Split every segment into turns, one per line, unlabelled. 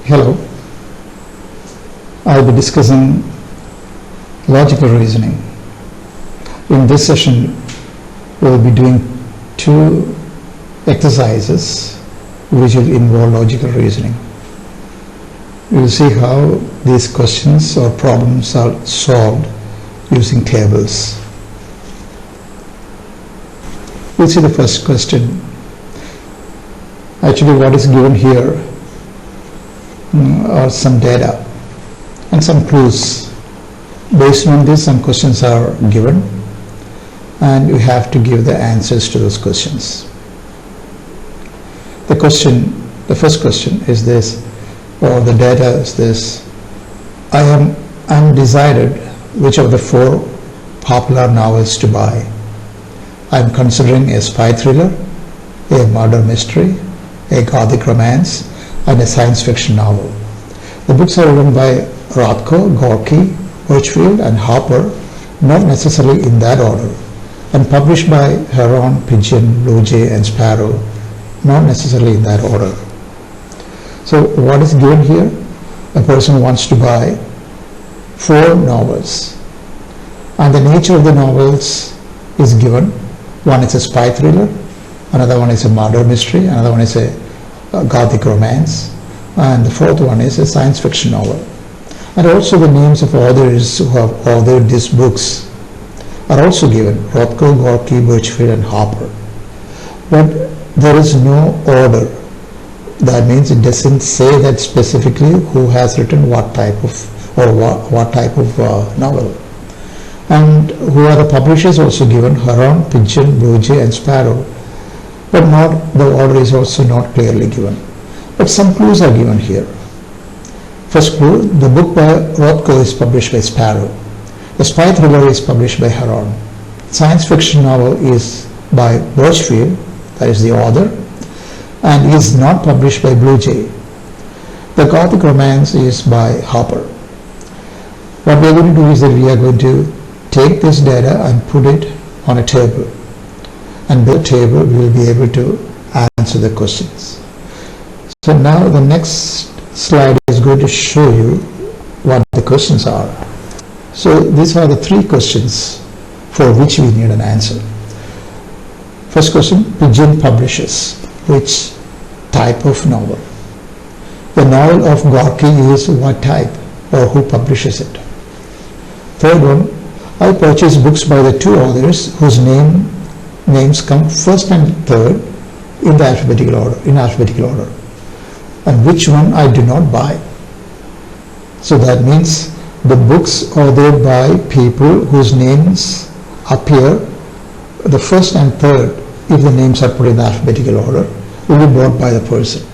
Hello, I'll be discussing logical reasoning. In this session, we'll be doing two exercises which will involve logical reasoning. We will see how these questions or problems are solved using tables. We'll see the first question. Actually, what is given here are some data and some clues. Based on this, some questions are given and you have to give the answers to those questions. The first question is this, or the data is this: I am undecided which of the four popular novels to buy. I am considering a spy thriller, a murder mystery, a gothic romance, and a science fiction novel. The books are written by Rothko, Gorky, Birchfield, and Harper, not necessarily in that order, and published by Heron, Pigeon, Blue Jay, and Sparrow, not necessarily in that order. So what is given here? A person wants to buy four novels, and the nature of the novels is given. One is a spy thriller, another one is a murder mystery, another one is a gothic romance, and the fourth one is a science fiction novel. And also the names of authors who have authored these books are also given: Rothko, Gorky, Birchfield, and Harper. But there is no order. That means it doesn't say that specifically who has written what type of novel. And who are the publishers also given: Heron, Pigeon, Blue Jay, and Sparrow. But the order is also not clearly given. But some clues are given here. First clue: the book by Rothko is published by Sparrow. The spy thriller is published by Heron. Science fiction novel is by Birchfield, that is the author, and is not published by Blue Jay. The gothic romance is by Harper. What we are going to do is that we are going to take this data and put it on a table. And the table we will be able to answer the questions. So now the next slide is going to show you what the questions are. So these are the three questions for which we need an answer. First question: Pigeon publishes which type of novel? The novel of Gorky is what type, or who publishes it? Third one: I purchase books by the two authors whose names come first and third in the alphabetical order, and which one I do not buy. So that means the books authored by people whose names appear the first and third, if the names are put in the alphabetical order, will be bought by the person.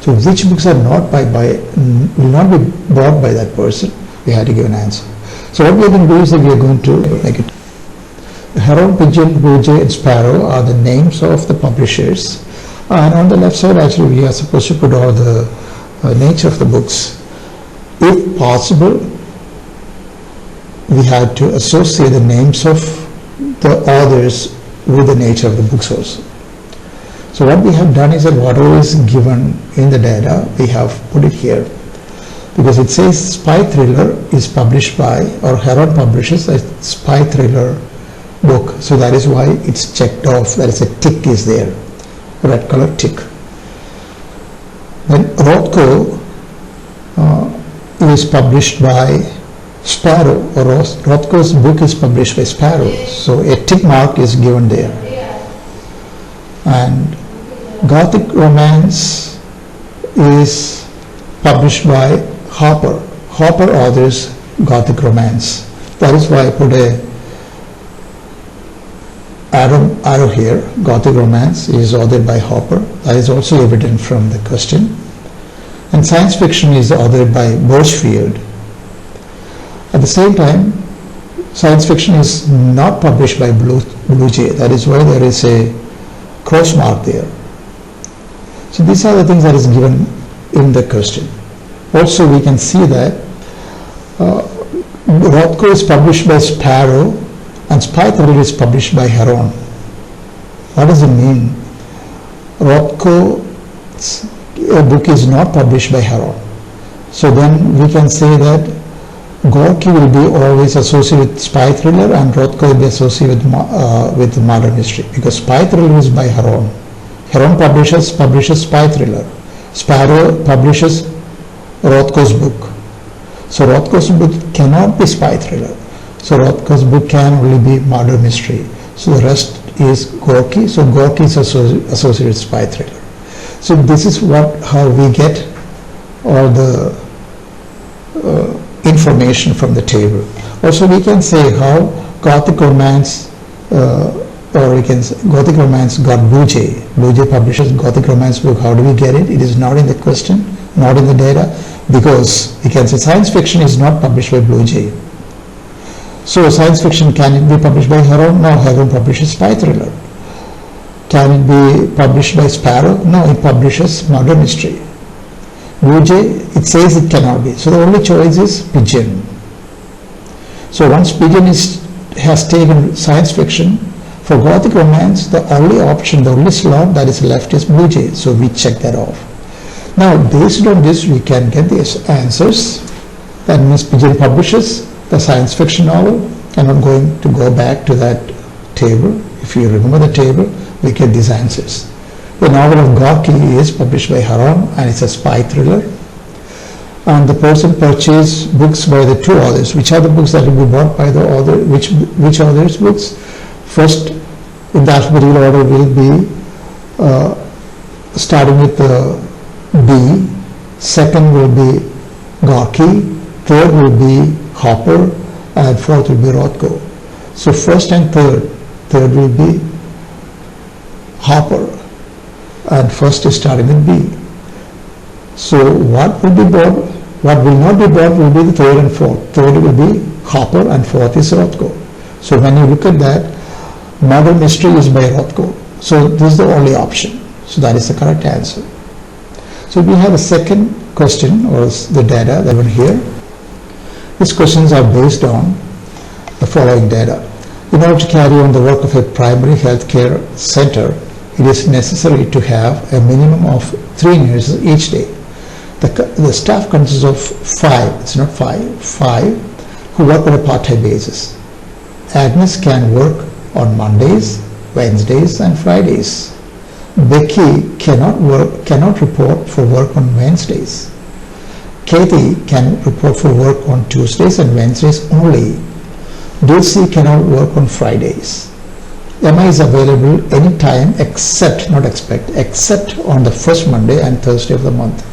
So which books are not will not be bought by that person? We have to give an answer. So what we are going to do is that we are going to make it. Heron, Pigeon, Blue Jay, and Sparrow are the names of the publishers, and on the left side actually we are supposed to put all the nature of the books. If possible, we have to associate the names of the authors with the nature of the books also. So what we have done is that whatever is given in the data, we have put it here, because it says spy thriller is published by, or Heron publishes a spy thriller book. So that is why it's checked off. That is, a tick is there, red color tick. Then Rothko is published by Sparrow, or Rothko's book is published by Sparrow. So a tick mark is given there. And gothic romance is published by Harper. Harper authors gothic romance. That is why I put a arrow here. Gothic romance is authored by Harper. That is also evident from the question. And science fiction is authored by Birchfield. At the same time, science fiction is not published by Blue Jay. That is why there is a cross mark there. So these are the things that is given in the question. Also we can see that Rothko is published by Sparrow and spy thriller is published by Heron. What does it mean? Rothko's book is not published by Heron. So then we can say that Gorky will be always associated with spy thriller and Rothko will be associated with murder mystery, because spy thriller is by Heron. Heron publishes spy thriller. Sparrow publishes Rothko's book. So Rothko's book cannot be spy thriller. So Rothko's book can only be murder mystery. So the rest is Gorky. So Gorky is associated with spy thriller. So this is how we get all the information from the table. Also we can say how Gothic romance or we can say Gothic romance got Bouget. Bouget publishes Gothic romance book. How do we get it? It is not in the question, not in the data, because we can say science fiction is not published by Bouget. So science fiction, can it be published by Heron? No, Heron publishes spy thriller. Can it be published by Sparrow? No, it publishes murder mystery. Bouget, it says it cannot be. So the only choice is Pigeon. So once Pigeon has taken science fiction, for Gothic romance, the only option, the only slot that is left is Bouget. So we check that off. Now based on this, we can get these answers. That means Pigeon publishes the science fiction novel. I'm not going to go back to that table. If you remember the table, we get these answers. The novel of Gorky is published by Heron and it's a spy thriller. And the person purchased books by the two authors. Which are the books that will be bought by the author? Which author's books? First, in the alphabetical order will be starting with B. Second will be Gorky. Third will be Hopper. And fourth will be Rothko. So first and third will be Hopper. And first is starting with B. So what will be bought? What will not be bought will be the third and fourth. Third will be Hopper and fourth is Rothko. So when you look at that, murder mystery is by Rothko. So this is the only option. So that is the correct answer. So we have a second question, or the data that given here. These questions are based on the following data. In order to carry on the work of a primary health care center, it is necessary to have a minimum of 3 nurses each day. The staff consists of 5, it's not 5 who work on a part-time basis. Agnes can work on Mondays, Wednesdays and Fridays. Becky cannot report for work on Wednesdays. Kathy can report for work on Tuesdays and Wednesdays only. Dulcie cannot work on Fridays. Emma is available anytime except on the first Monday and Thursday of the month.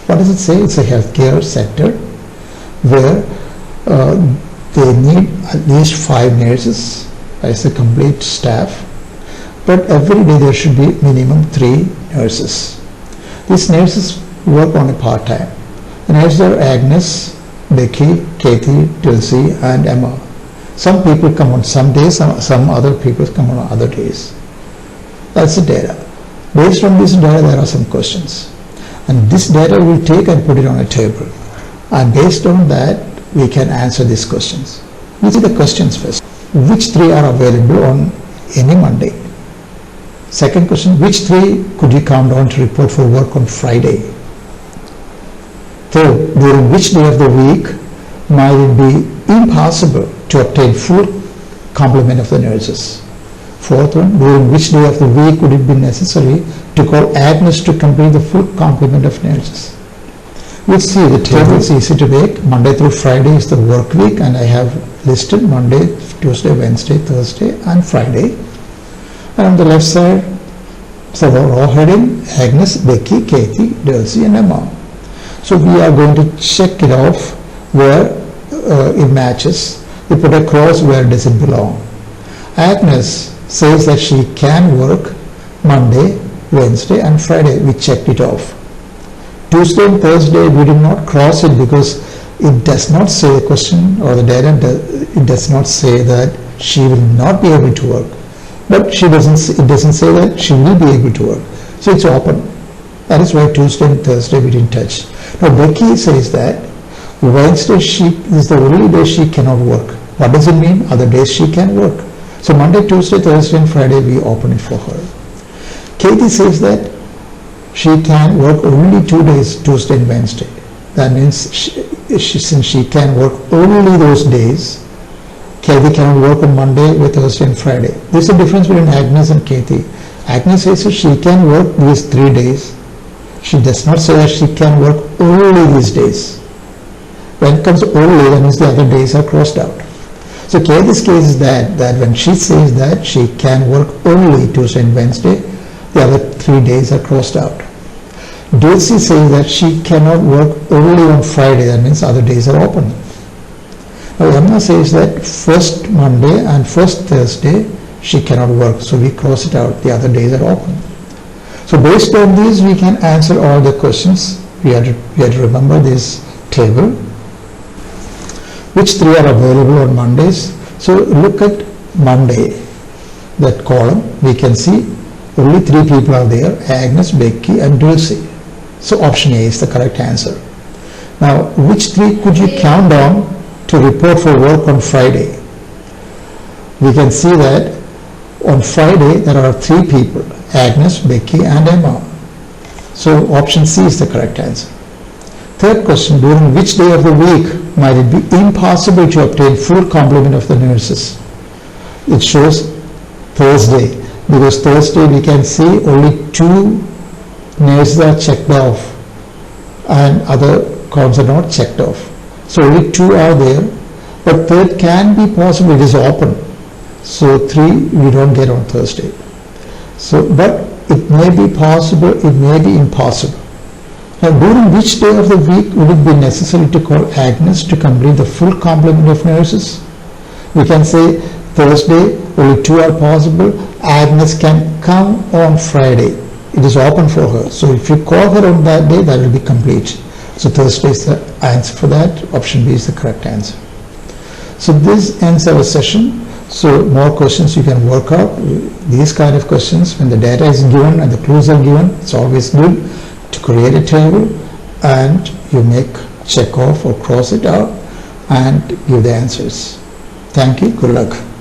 What does it say? It's a healthcare center where they need at least 5 nurses as a complete staff, but every day there should be minimum 3 nurses. These nurses work on a part-time. The nurses are Agnes, Becky, Kathy, Dulcie and Emma. Some people come on some days, some other people come on other days. That's the data. Based on this data, there are some questions. And this data we'll take and put it on a table. And based on that, we can answer these questions. We see the questions first. Which 3 are available on any Monday? Second question, which 3 could you count on to report for work on Friday? Third, during which day of the week might it be impossible to obtain full complement of the nurses? Fourth one, during which day of the week would it be necessary to call Agnes to complete the full complement of nurses? We'll see the table is easy to make. Monday through Friday is the work week and I have listed Monday, Tuesday, Wednesday, Thursday and Friday. And on the left side, so the row heading, Agnes, Becky, Kathy, Dulcie and Emma. So we are going to check it off where it matches. We put a cross where does it belong. Agnes says that she can work Monday, Wednesday and Friday. We checked it off. Tuesday and Thursday we did not cross it because it does not say the question or the data, it does not say that she will not be able to work. But it doesn't say that she will be able to work. So it's open. That is why Tuesday and Thursday we didn't touch. Now Becky says that Wednesday is the only day she cannot work. What does it mean? Other days she can work. So Monday, Tuesday, Thursday and Friday we open it for her. Katie says that she can work only 2 days, Tuesday and Wednesday. That means since she can work only those days, Kathy cannot work on Monday, Thursday and Friday. There's a difference between Agnes and Kathy. Agnes says that she can work these 3 days. She does not say that she can work only these days. When it comes to only, that means the other days are crossed out. So Kathy's case is that when she says that she can work only Tuesday and Wednesday, the other 3 days are crossed out. Dulcie says that she cannot work only on Friday, that means other days are open. Now Emma says that first Monday and first Thursday she cannot work, so we cross it out, the other days are open. So based on these we can answer all the questions. We have to remember this table. Which 3 are available on Mondays? So look at Monday, that column, we can see only 3 people are there, Agnes, Becky and Dulcie. So option A is the correct answer. Now which 3 could you count on to report for work on Friday? We can see that on Friday there are 3 people, Agnes, Becky and Emma. So option C is the correct answer. Third question, during which day of the week might it be impossible to obtain full complement of the nurses? It shows Thursday, because Thursday we can see only 2 nurses are checked off and other columns are not checked off. So only 2 are there, but third can be possible, it is open. So 3 we don't get on Thursday. So, but it may be possible, it may be impossible. Now during which day of the week would it be necessary to call Agnes to complete the full complement of nurses? We can say Thursday, only 2 are possible. Agnes can come on Friday. It is open for her. So if you call her on that day, that will be complete. So Thursday is the answer for that. Option B is the correct answer. So this ends our session. So more questions you can work out. These kind of questions, when the data is given and the clues are given, it's always good to create a table and you make check off or cross it out and give the answers. Thank you. Good luck.